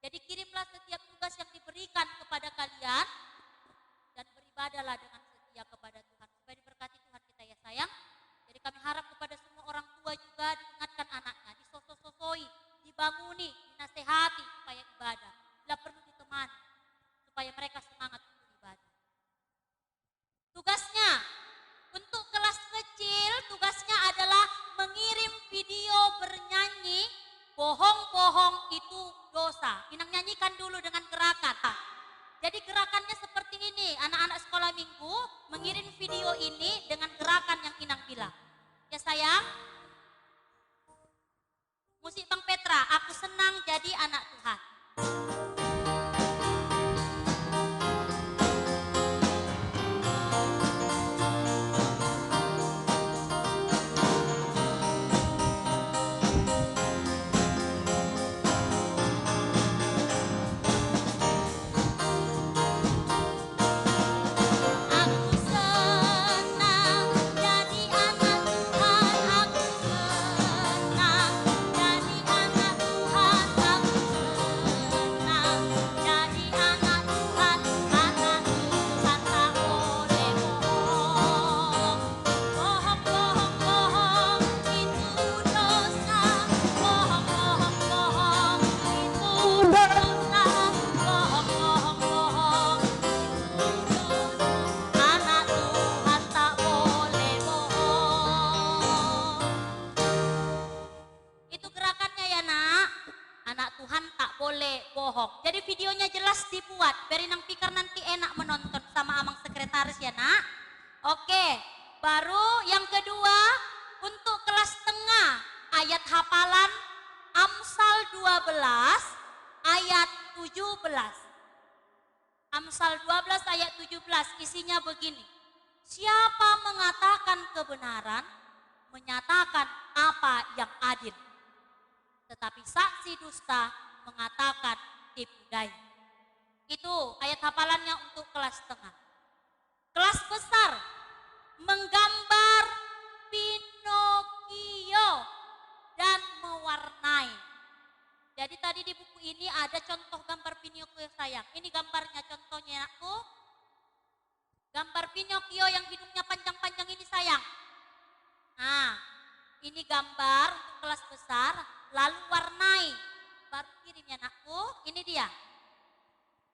Jadi kirimlah setiap tugas yang diberikan kepada kalian dan beribadahlah dengan setia kepada Tuhan supaya diberkati Tuhan kita ya sayang. Jadi kami harap kepada semua orang tua juga diingatkan anaknya, disosok-sosoi, dibanguni, dinasehati supaya ibadah. Bila perlu ditemani supaya mereka semangat untuk ibadah. Tugasnya untuk kelas kecil, tugasnya adalah mengirim video bernyanyi bohong-bohong itu dosa. Inang nyanyikan dulu dengan gerakan. Jadi gerakannya seperti ini, anak-anak sekolah minggu mengirim video ini dengan gerakan yang Inang bilang. Ya sayang, musik Bang Petra, aku senang jadi anak Tuhan. Aku senang jadi anak Tuhan, aku senang jadi anak Tuhan, aku senang jadi anak Tuhan tak boleh bohong. Bohong, bohong, bohong itu dosa. Bohong, bohong, bohong itu dosa. Bohong, bohong, bohong anak Tuhan tak boleh bohong. Itu gerakannya ya nak. Anak Tuhan tak boleh bohong. Jadi videonya jelas dibuat. Biar Inang pikir nanti enak menonton sama amang sekretaris ya nak. Oke, baru yang kedua untuk kelas tengah ayat hafalan Amsal 12 ayat 17. Amsal 12 ayat 17 isinya begini. Siapa mengatakan kebenaran, menyatakan apa yang adil. Tetapi saksi dusta mengatakan tipu daya. Itu ayat hafalannya untuk kelas tengah. Kelas besar menggambar Pinocchio dan mewarnai. Jadi tadi di buku ini ada contoh gambar Pinocchio sayang. Ini gambarnya contohnya aku. Gambar Pinocchio yang hidungnya panjang-panjang ini sayang. Nah, ini gambar untuk kelas besar. Lalu warnai. Baru kirim ya anakku. Ini dia.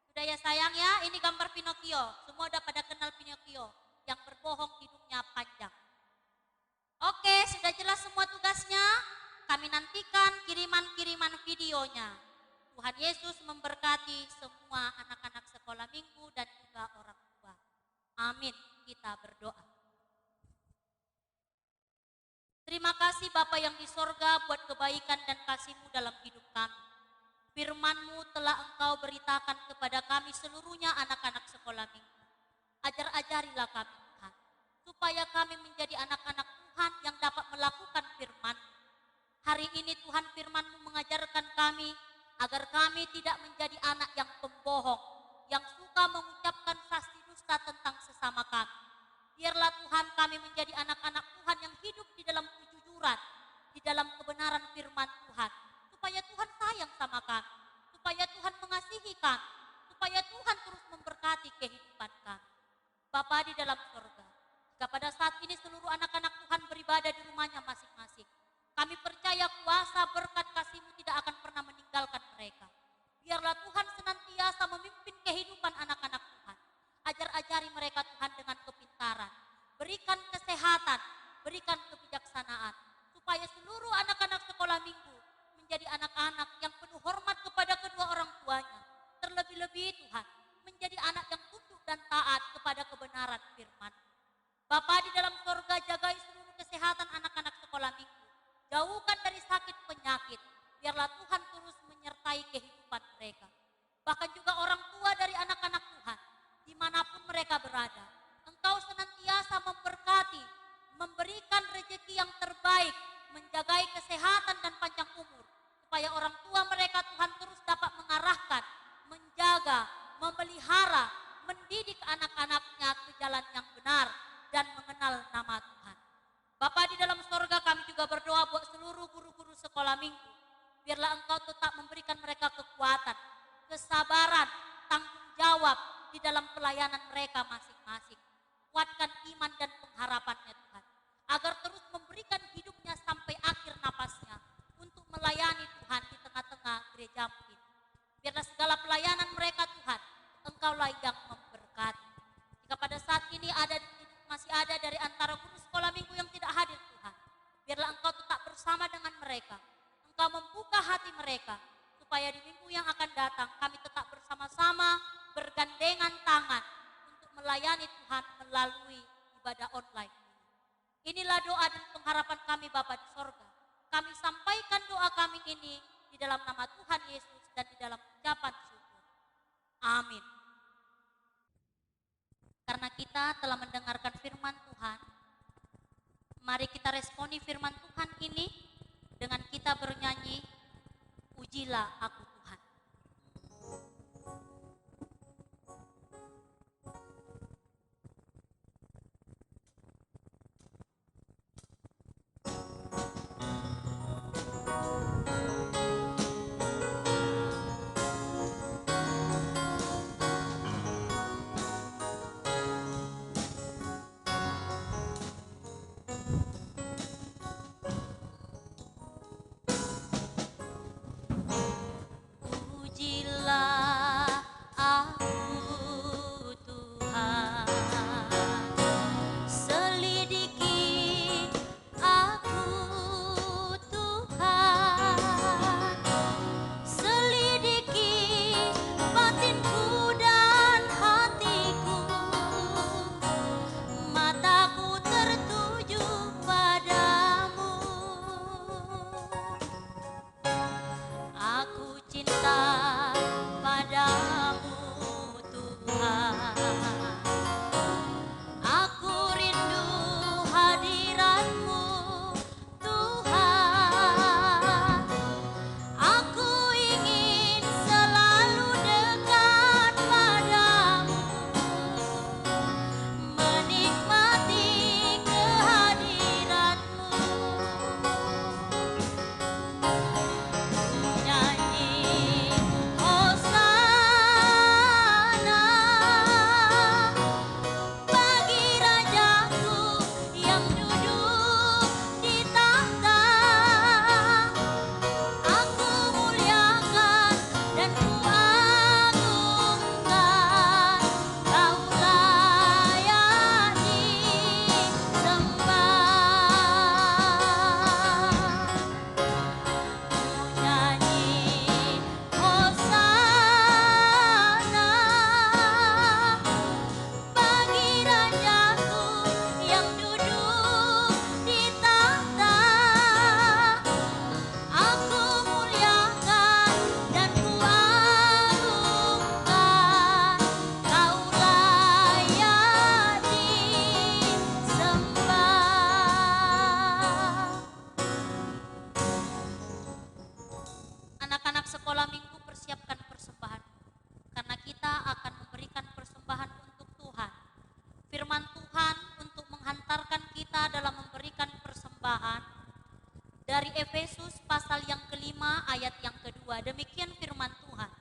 Sudah ya sayang ya. Ini gambar Pinocchio. Semua udah pada kenal Pinocchio. Yang berbohong hidungnya panjang. Oke, sudah jelas semua tugasnya. Kami nantikan kiriman-kiriman videonya. Tuhan Yesus memberkati semua anak-anak sekolah minggu dan juga orang tua. Amin. Kita berdoa. Terima kasih Bapa yang di sorga buat kebaikan dan kasih-Mu dalam hidup kami. Firman-Mu telah Engkau beritakan kepada kami seluruhnya anak-anak sekolah minggu. Ajar-ajarilah kami Tuhan. Supaya kami menjadi anak-anak Tuhan yang dapat melakukan firman. Hari ini Tuhan firman-Mu mengajarkan kami agar kami tidak menjadi anak yang pembohong, yang suka mengucapkan saksi dusta tentang sesama kami. Biarlah Tuhan kami menjadi anak-anak Tuhan yang hidup di dalam kejujuran, di dalam kebenaran firman Tuhan. Supaya Tuhan sayang sama kami, supaya Tuhan mengasihi kami, supaya Tuhan terus memberkati kehidupan kami. Bapa di dalam surga, jika pada saat ini seluruh anak-anak Tuhan beribadah di rumahnya masing-masing, kami percaya kuasa berkat kasih-Mu tidak akan pernah meninggalkan mereka. Biarlah Tuhan senantiasa memimpin kehidupan anak-anak Tuhan. Ajar-ajari mereka Tuhan dengan kepintaran. Berikan kesehatan, berikan kebijaksanaan. Supaya seluruh anak-anak sekolah minggu menjadi anak-anak yang penuh hormat kepada kedua orang tuanya. Terlebih-lebih Tuhan, menjadi anak yang tunduk dan taat kepada kebenaran firman. Bapa di dalam surga, jagai seluruh kesehatan anak-anak sekolah minggu. Jauhkan dari sakit penyakit. Biarlah Tuhan terus menyertai kehidupan mereka. Bahkan juga orang tua dari anak-anak Tuhan, dimanapun mereka berada. Engkau senantiasa memberkati, memberikan rezeki yang terbaik baik, menjagai kesehatan dan panjang umur. Supaya orang tua mereka Tuhan terus dapat mengarahkan, menjaga, memelihara, mendidik anak-anaknya ke jalan yang benar dan mengenal nama Tuhan. Bapa di dalam sorga, kami juga berdoa buat seluruh guru-guru sekolah minggu. Biarlah Engkau tetap memberikan mereka kekuatan, kesabaran, tanggung jawab di dalam pelayanan mereka masing-masing. Kuatkan iman dan pengharapannya Tuhan, agar terus memberikan hidupnya sampai akhir napasnya untuk melayani Tuhan di tengah-tengah gerejamu ini. Biarlah segala pelayanan mereka Tuhan, Engkaulah yang memberkati. Jika pada saat ini masih ada dari antara guru sekolah minggu yang tidak hadir Tuhan, biarlah Engkau tetap bersama dengan mereka. Engkau membuka hati mereka, supaya di minggu yang akan datang kami tetap bersama-sama bergandengan tangan untuk melayani Tuhan melalui ibadah online ini. Inilah doa dan pengharapan kami Bapa di sorga. Kami sampaikan doa kami ini di dalam nama Tuhan Yesus dan di dalam ucapan syukur. Amin. Karena kita telah mendengarkan firman Tuhan, mari kita responi firman Tuhan ini dengan kita bernyanyi, Pujilah Aku Tuhan. Pujilah aku Tuhan, selidiki aku Tuhan, selidiki batinku dan hatiku, mataku tertuju padamu. Aku cinta padamu Tuhan, aku rindu hadiratmu Tuhan, aku ingin selalu dekat padamu, menikmati kehadiratmu. Nyanyi Hosana bagi Rajaku yang duduk di tahta. Aku muliakan dan kuagungkan, Kau layak disembah. Nyanyi Hosana bagi Rajaku yang duduk di tahta. Aku muliakan dan kuagungkan, Kau layak disembah. Anak-anak sekolah minggu, persiapkan persembahan, karena kita akan memberikan persembahan untuk Tuhan. Firman Tuhan untuk menghantarkan kita dalam memberikan persembahan dari Efesus pasal yang kelima ayat yang kedua. Demikian firman Tuhan.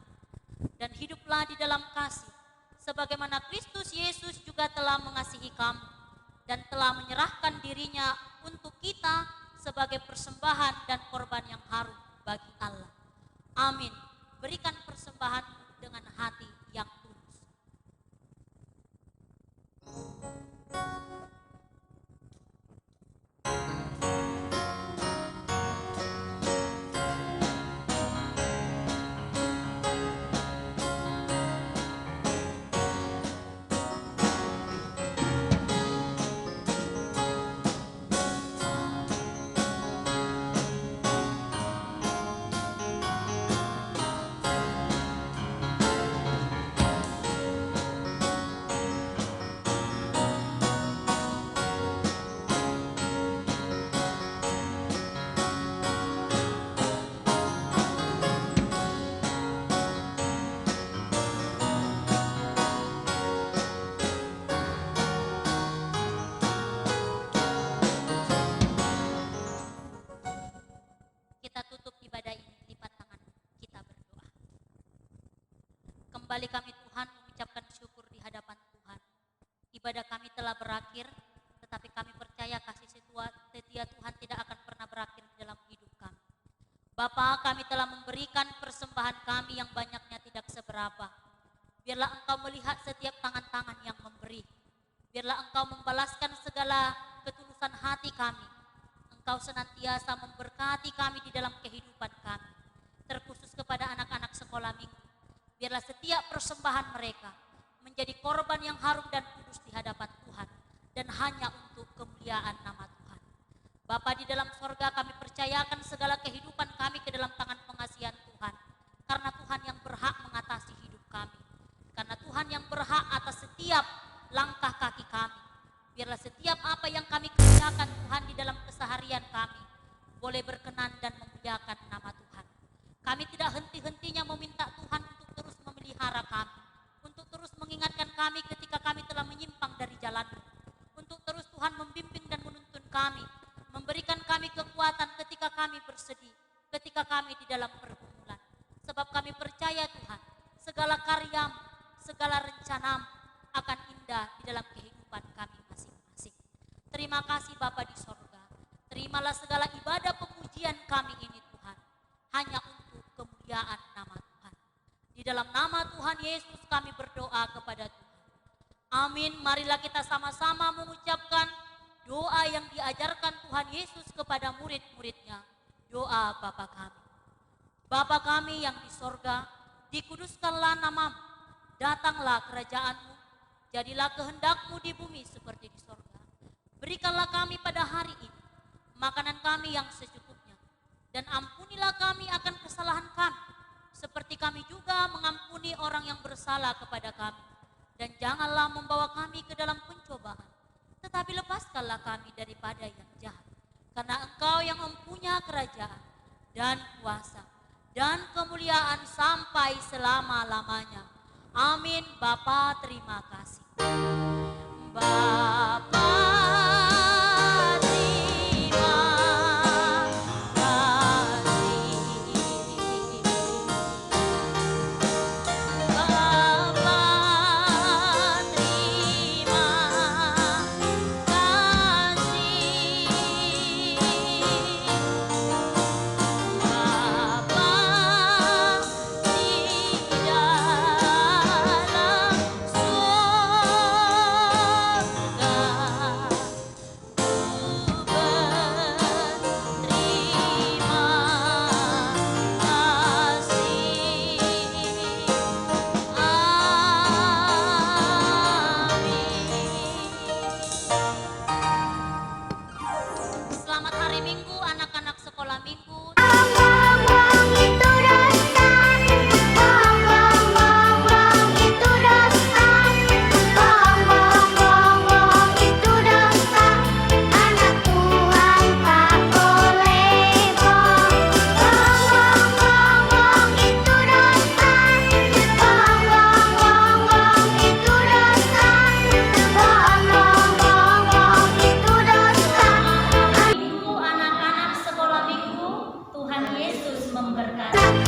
Dan hiduplah di dalam kasih, sebagaimana Kristus Yesus juga telah mengasihi kamu dan telah menyerahkan dirinya untuk kita sebagai persembahan dan korban yang harum bagi Allah. Amin. Berikan persembahan dengan hati yang tulus. kembali kami Tuhan mengucapkan syukur di hadapan Tuhan. Ibadah kami telah berakhir, tetapi kami percaya kasih setia Tuhan tidak akan pernah berakhir di dalam hidup kami. Bapa, kami telah memberikan persembahan kami yang banyaknya tidak seberapa. Biarlah Engkau melihat setiap tangan-tangan yang memberi. Biarlah Engkau membalaskan segala ketulusan hati kami. Engkau senantiasa memberkati kami di dalam kehidupan kami. Terkhusus kepada anak-anak sekolah minggu. Biarlah setiap persembahan mereka menjadi korban yang harum dan kudus di hadapan Tuhan. Dan hanya untuk kemuliaan nama Tuhan. Bapa di dalam sorga, kami percayakan segala kehidupan kami ke dalam tangan pengasihan Tuhan. Karena Tuhan yang berhak mengatasi hidup kami. Karena Tuhan yang berhak atas setiap langkah kaki kami. Biarlah setiap apa yang kami kerjakan Tuhan di dalam keseharian kami boleh berkenan dan memuliakan nama Tuhan. Kami tidak henti-hentinya meminta Tuhan untuk terus memelihara kami. Untuk terus mengingatkan kami ketika kami telah menyimpang dari jalan-Mu. Untuk terus Tuhan membimbing dan menuntun kami, memberikan kami kekuatan ketika kami bersedih, ketika kami di dalam pergumulan. Sebab kami percaya Tuhan, segala karya-Mu, segala rencana-Mu akan indah di dalam kehidupan kami masing-masing. Terima kasih Bapa di sorga. Terimalah segala ibadah pemujian kami ini Tuhan, hanya untuk kemuliaan nama Tuhan. Di dalam nama Tuhan Yesus kami berdoa kepada Tuhan. Amin. Marilah kita sama-sama mengucapkan doa yang diajarkan Tuhan Yesus kepada murid-muridnya. Doa Bapa kami. Bapa kami yang di sorga, dikuduskanlah nama-Mu, datanglah kerajaan-Mu, jadilah kehendak-Mu di bumi seperti di sorga. Berikanlah kami pada hari ini makanan kami yang secukupnya, dan ampunilah kami akan kesalahan kami, seperti kami juga mengampuni orang yang bersalah kepada kami. Dan janganlah membawa kami ke dalam pencobaan, tetapi lepaskanlah kami daripada yang jahat. Karena Engkau yang mempunyai kerajaan dan kuasa dan kemuliaan sampai selama-lamanya. Amin. Bapa, terima kasih. Bapa, selamat hari Minggu anak-anak sekolah minggu. Minggu anak-anak sekolah minggu, Tuhan Yesus memberkati.